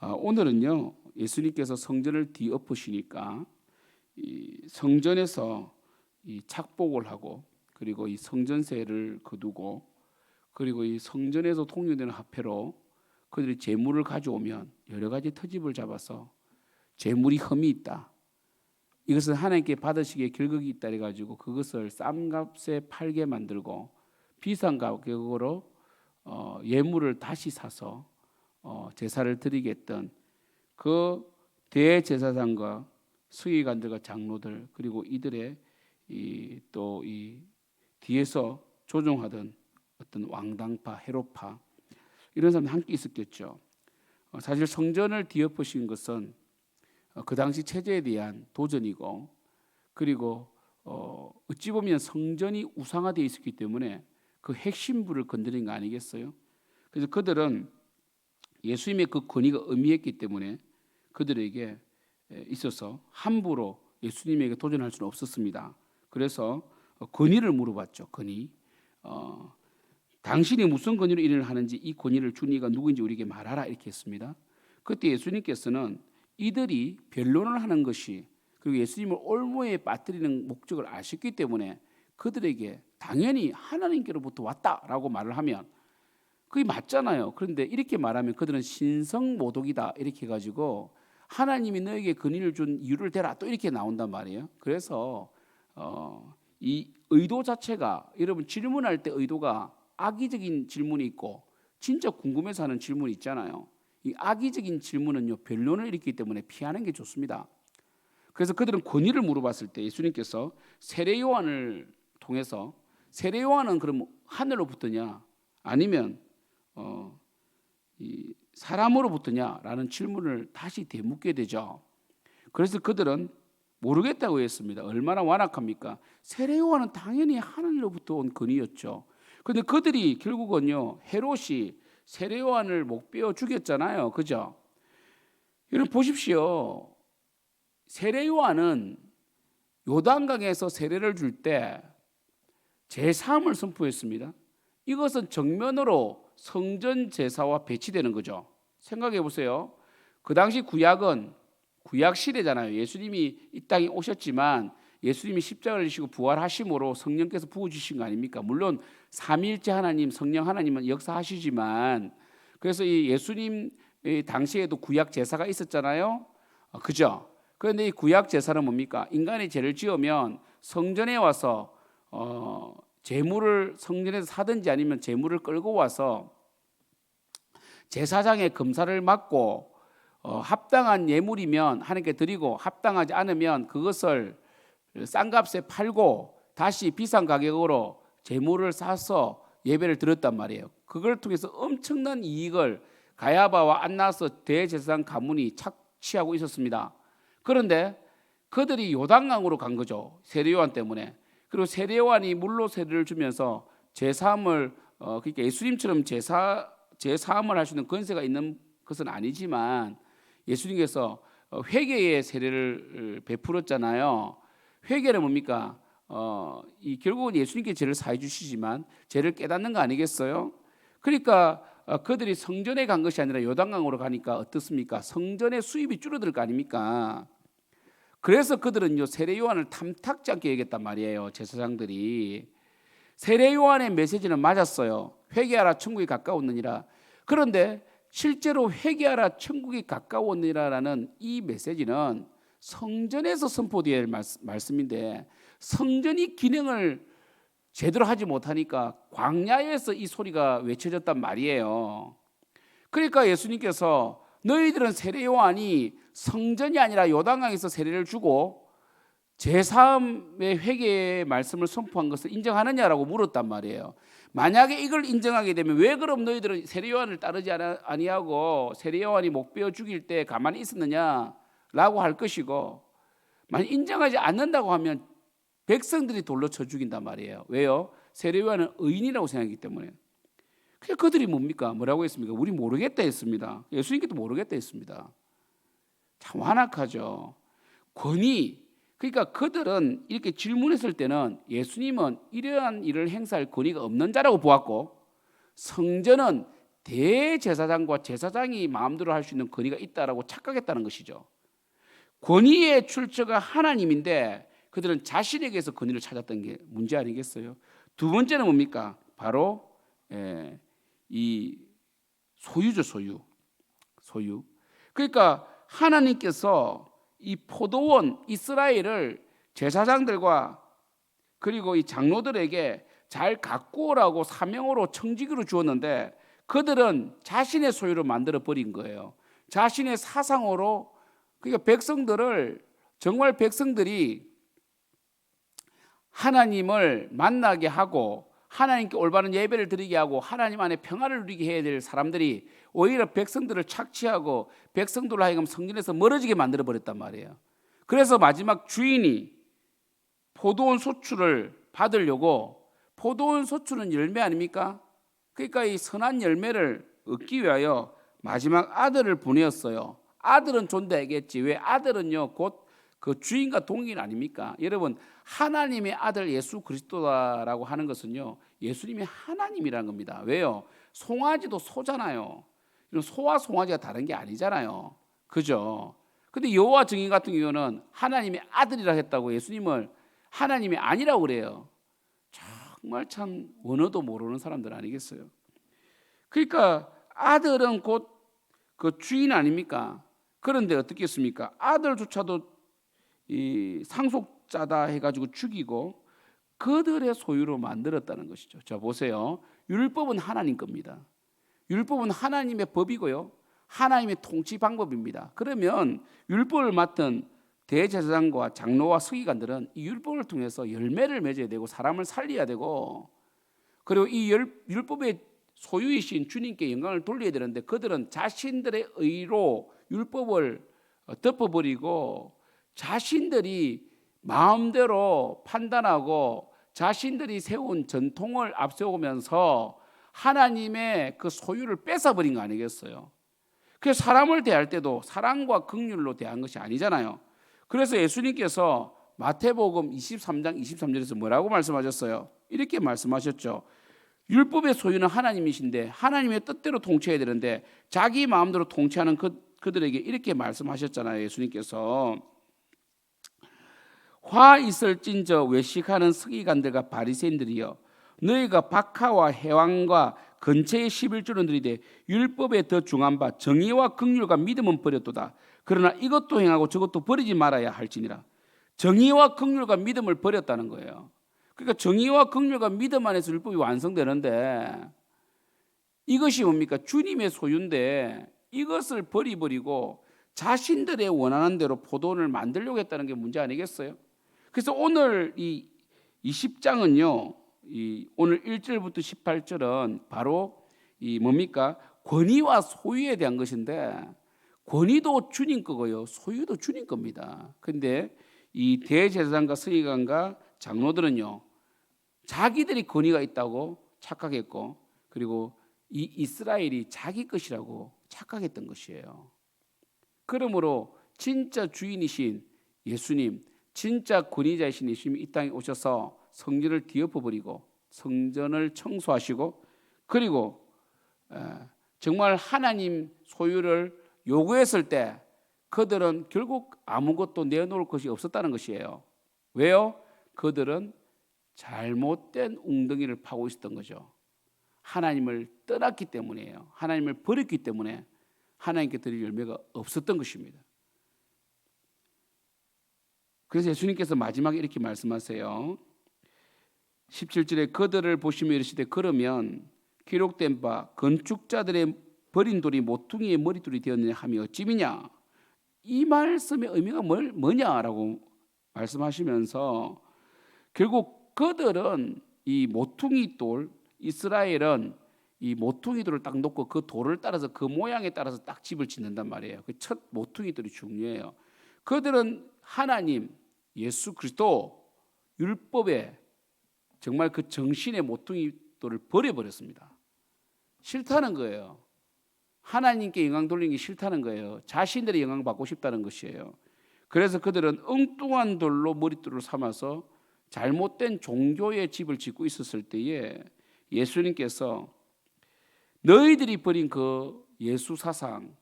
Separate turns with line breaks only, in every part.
오늘은요, 예수님께서 성전을 뒤엎으시니까 이 성전에서 이 착복을 하고, 그리고 이 성전세를 거두고, 그리고 이 성전에서 통용되는 화폐로 그들이 재물을 가져오면 여러 가지 터집을 잡아서 재물이 흠이 있다, 이것은 하나님께 받으시기에 결격이 있다 해가지고 그것을 싼 값에 팔게 만들고 비싼 가격으로 예물을 다시 사서 제사를 드리게 했던 그 대제사장과 서기관들과 장로들, 그리고 이들의 또 이 뒤에서 조종하던 어떤 왕당파, 헤롯파, 이런 사람들 함께 있었겠죠. 사실 성전을 뒤엎으신 것은 그 당시 체제에 대한 도전이고, 그리고 어찌 보면 성전이 우상화되어 있었기 때문에 그 핵심부를 건드린 거 아니겠어요? 그래서 그들은 예수님의 그 권위가 의미했기 때문에 그들에게 있어서 함부로 예수님에게 도전할 수는 없었습니다. 그래서 권위를 물어봤죠. 권위. 당신이 무슨 권위로 일을 하는지, 이 권위를 준 이가 누구인지 우리에게 말하라, 이렇게 했습니다. 그때 예수님께서는 이들이 변론을 하는 것이, 그리고 예수님을 올무에 빠뜨리는 목적을 아셨기 때문에 그들에게 당연히 하나님께로부터 왔다라고 말을 하면 그게 맞잖아요. 그런데 이렇게 말하면 그들은 신성모독이다 이렇게 해가지고 하나님이 너에게 권위를 준 이유를 대라, 또 이렇게 나온단 말이에요. 그래서 이 의도 자체가, 여러분 질문할 때 의도가 악의적인 질문이 있고 진짜 궁금해서 하는 질문이 있잖아요. 이 악의적인 질문은요, 변론을 일으키기 때문에 피하는 게 좋습니다. 그래서 그들은 권위를 물어봤을 때 예수님께서 세례 요한을 통해서, 세례 요한은 그럼 하늘로부터냐 아니면 이 사람으로부터냐라는 질문을 다시 되묻게 되죠. 그래서 그들은 모르겠다고 했습니다. 얼마나 완악합니까? 세례 요한은 당연히 하늘로부터 온 권위였죠. 그런데 그들이 결국은요, 헤롯이 세례 요한을 목 베어 죽였잖아요. 그죠? 여러분 보십시오. 세례 요한은 요단강에서 세례를 줄 때 제3을 선포했습니다. 이것은 정면으로 성전 제사와 배치되는 거죠. 생각해 보세요. 그 당시 구약은 구약 시대잖아요. 예수님이 이 땅에 오셨지만 예수님이 십자가를 지시고 부활하심으로 성령께서 부어주신 거 아닙니까? 물론 삼위일체 하나님, 성령 하나님은 역사하시지만, 그래서 이 예수님 당시에도 구약 제사가 있었잖아요. 그죠? 그런데 이 구약 제사는 뭡니까? 인간이 죄를 지으면 성전에 와서 제물을 성전에서 사든지 아니면 제물을 끌고 와서 제사장의 검사를 맡고 합당한 예물이면 하나님께 드리고, 합당하지 않으면 그것을 싼 값에 팔고 다시 비싼 가격으로 제물을 사서 예배를 드렸단 말이에요. 그걸 통해서 엄청난 이익을 가야바와 안나스 대제사장 가문이 착취하고 있었습니다. 그런데 그들이 요단강으로 간 거죠. 세례 요한 때문에. 그리고 세례 요한이 물로 세례를 주면서 제사함을 그러니까 예수님처럼 제사함을 할 수 있는 권세가 있는 것은 아니지만 예수님께서 회개의 세례를 베풀었잖아요. 회개는 뭡니까? 결국은 예수님께 죄를 사해 주시지만 죄를 깨닫는 거 아니겠어요? 그러니까 그들이 성전에 간 것이 아니라 요단강으로 가니까 어떻습니까? 성전의 수입이 줄어들 거 아닙니까? 그래서 그들은요, 세례 요한을 탐탁지 않게 여겼단 말이에요. 제사장들이. 세례 요한의 메시지는 맞았어요. 회개하라, 천국이 가까웠느니라. 그런데 실제로 회개하라, 천국이 가까웠느니라라는 이 메시지는 성전에서 선포되어야 할 말씀인데 성전이 기능을 제대로 하지 못하니까 광야에서 이 소리가 외쳐졌단 말이에요. 그러니까 예수님께서 너희들은 세례 요한이 성전이 아니라 요단강에서 세례를 주고 제3의 회개의 말씀을 선포한 것을 인정하느냐라고 물었단 말이에요. 만약에 이걸 인정하게 되면 왜 그럼 너희들은 세례 요한을 따르지 아니하고 세례 요한이 목 베어 죽일 때 가만히 있었느냐라고 할 것이고, 만약 인정하지 않는다고 하면 백성들이 돌로 쳐 죽인단 말이에요. 왜요? 세례 요한은 의인이라고 생각하기 때문에. 그러니까 그들이 뭡니까? 뭐라고 했습니까? 우리 모르겠다 했습니다. 예수님께도 모르겠다 했습니다. 참 완악하죠. 권위. 그러니까 그들은 이렇게 질문했을 때는 예수님은 이러한 일을 행사할 권위가 없는 자라고 보았고, 성전은 대제사장과 제사장이 마음대로 할 수 있는 권위가 있다라고 착각했다는 것이죠. 권위의 출처가 하나님인데 그들은 자신에게서 권위를 찾았던 게 문제 아니겠어요? 두 번째는 뭡니까? 바로 이 소유죠, 소유. 그러니까 하나님께서 이 포도원 이스라엘을 제사장들과 그리고 이 장로들에게 잘 가꾸으라고 사명으로 청지기로 주었는데 그들은 자신의 소유로 만들어 버린 거예요. 자신의 사상으로. 그러니까 백성들을, 정말 백성들이 하나님을 만나게 하고 하나님께 올바른 예배를 드리게 하고 하나님 안에 평화를 누리게 해야 될 사람들이 오히려 백성들을 착취하고 백성들로 하여금 성전에서 멀어지게 만들어 버렸단 말이에요. 그래서 마지막 주인이 포도원 소출을 받으려고, 포도원 소출은 열매 아닙니까? 그러니까 이 선한 열매를 얻기 위하여 마지막 아들을 보내었어요. 아들은 존재하겠지. 왜? 아들은요 곧 그 주인과 동일 아닙니까? 여러분, 하나님의 아들 예수 그리스도라고 하는 것은요 예수님이 하나님이라는 겁니다. 왜요? 송아지도 소잖아요. 소와 송아지가 다른 게 아니잖아요. 그죠? 근데 여호와 증인 같은 경우는 하나님의 아들이라 했다고 예수님을 하나님이 아니라고 그래요. 정말 참 원어도 모르는 사람들 아니겠어요? 그러니까 아들은 곧 그 주인 아닙니까? 그런데 어떻겠습니까? 아들조차도 이 상속자다 해가지고 죽이고 그들의 소유로 만들었다는 것이죠. 자, 보세요. 율법은 하나님 겁니다. 율법은 하나님의 법이고요, 하나님의 통치 방법입니다. 그러면 율법을 맡은 대제사장과 장로와 서기관들은 이 율법을 통해서 열매를 맺어야 되고 사람을 살려야 되고, 그리고 이 율법의 소유이신 주님께 영광을 돌려야 되는데 그들은 자신들의 의로 율법을 덮어버리고 자신들이 마음대로 판단하고 자신들이 세운 전통을 앞세우면서 하나님의 그 소유를 뺏어버린 거 아니겠어요? 그래서 사람을 대할 때도 사랑과 긍휼로 대한 것이 아니잖아요. 그래서 예수님께서 마태복음 23장 23절에서 뭐라고 말씀하셨어요? 이렇게 말씀하셨죠. 율법의 소유는 하나님이신데 하나님의 뜻대로 통치해야 되는데 자기 마음대로 통치하는 그들에게 이렇게 말씀하셨잖아요. 예수님께서 화 있을진저 외식하는 서기관들과 바리새인들이여, 너희가 박하와 해왕과 근처의 11조는 들이되 율법에 더 중한 바 정의와 긍휼과 믿음은 버렸도다. 그러나 이것도 행하고 저것도 버리지 말아야 할지니라. 정의와 긍휼과 믿음을 버렸다는 거예요. 그러니까 정의와 긍휼과 믿음 안에서 율법이 완성되는데 이것이 뭡니까? 주님의 소유인데 이것을 버리고 자신들의 원하는 대로 포도원을 만들려고 했다는 게 문제 아니겠어요? 그래서 오늘 이 20장은요, 오늘 1절부터 18절은 바로 이 뭡니까? 권위와 소유에 대한 것인데 권위도 주님 거고요, 소유도 주님 겁니다. 그런데 이 대제사장과 서기관과 장로들은요 자기들이 권위가 있다고 착각했고 그리고 이 이스라엘이 자기 것이라고 착각했던 것이에요. 그러므로 진짜 주인이신 예수님, 진짜 권위자이신 예수님이 이 땅에 오셔서 성전을 뒤엎어버리고 성전을 청소하시고 그리고 정말 하나님 소유를 요구했을 때 그들은 결국 아무것도 내놓을 것이 없었다는 것이에요. 왜요? 그들은 잘못된 웅덩이를 파고 있었던 거죠. 하나님을 떠났기 때문이에요. 하나님을 버렸기 때문에 하나님께 드릴 열매가 없었던 것입니다. 그래서 예수님께서 마지막에 이렇게 말씀하세요. 17절에 그들을 보시며 이르시되 그러면 기록된 바 건축자들의 버린 돌이 모퉁이의 머릿돌이 되었느냐 하며 어찌미냐. 이 말씀의 의미가 뭐냐라고 말씀하시면서 결국 그들은 이 모퉁이 돌, 이스라엘은 이 모퉁이 돌을 딱 놓고 그 돌을 따라서 그 모양에 따라서 딱 집을 짓는단 말이에요. 그 첫 모퉁이 돌이 중요해요. 그들은 하나님, 예수 그리스도, 율법에 정말 그 정신의 모퉁이 돌을 버려버렸습니다. 싫다는 거예요. 하나님께 영광 돌리는 게 싫다는 거예요. 자신들의 영광 받고 싶다는 것이에요. 그래서 그들은 엉뚱한 돌로 머릿돌을 삼아서 잘못된 종교의 집을 짓고 있었을 때에 예수님께서 너희들이 버린 그 예수 사상,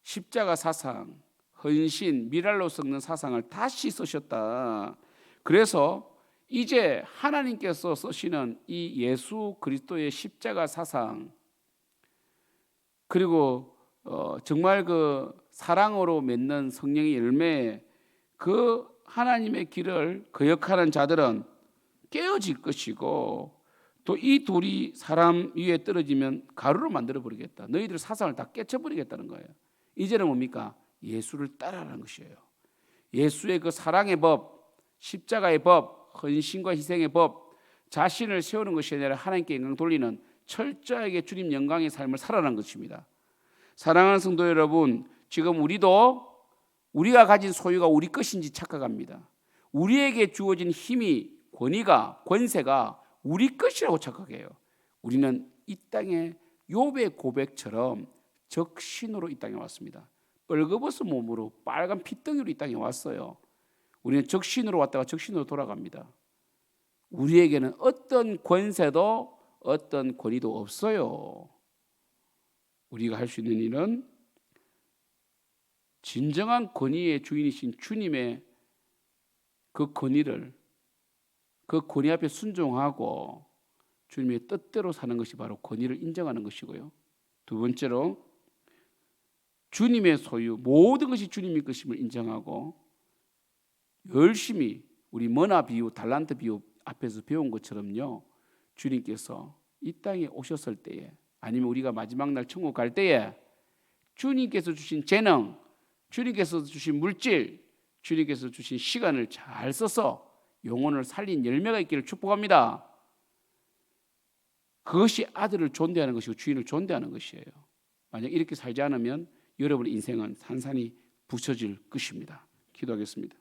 십자가 사상, 헌신, 미랄로 섞는 사상을 다시 쓰셨다. 그래서 이제 하나님께서 쓰시는 이 예수 그리스도의 십자가 사상, 그리고 정말 그 사랑으로 맺는 성령의 열매, 그 하나님의 길을 거역하는 자들은 깨어질 것이고, 또 이 돌이 사람 위에 떨어지면 가루로 만들어 버리겠다. 너희들 사상을 다 깨쳐버리겠다는 거예요. 이제는 뭡니까? 예수를 따라라는 것이에요. 예수의 그 사랑의 법, 십자가의 법, 헌신과 희생의 법, 자신을 세우는 것이 아니라 하나님께 영광 돌리는 철저하게 주님 영광의 삶을 살아가는 것입니다. 사랑하는 성도 여러분, 지금 우리가 가진 소유가 우리 것인지 착각합니다. 우리에게 주어진 힘이, 권위가, 권세가 우리 것이라고 착각해요. 우리는 이 땅에 욥의 고백처럼 적신으로 이 땅에 왔습니다. 뻘거벗은 몸으로 빨간 핏덩이로 이 땅에 왔어요. 우리는 적신으로 왔다가 적신으로 돌아갑니다. 우리에게는 어떤 권세도 어떤 권위도 없어요. 우리가 할 수 있는 일은 진정한 권위의 주인이신 주님의 그 권위를, 그 권위 앞에 순종하고 주님의 뜻대로 사는 것이 바로 권위를 인정하는 것이고요. 두 번째로 주님의 소유, 모든 것이 주님의 것임을 인정하고 열심히 우리 머나 비유, 달란트 비유 앞에서 배운 것처럼요, 주님께서 이 땅에 오셨을 때에, 아니면 우리가 마지막 날 천국 갈 때에 주님께서 주신 재능, 주님께서 주신 물질, 주님께서 주신 시간을 잘 써서 영혼을 살린 열매가 있기를 축복합니다. 그것이 아들을 존대하는 것이고 주인을 존대하는 것이에요. 만약 이렇게 살지 않으면 여러분의 인생은 산산이 부서질 것입니다. 기도하겠습니다.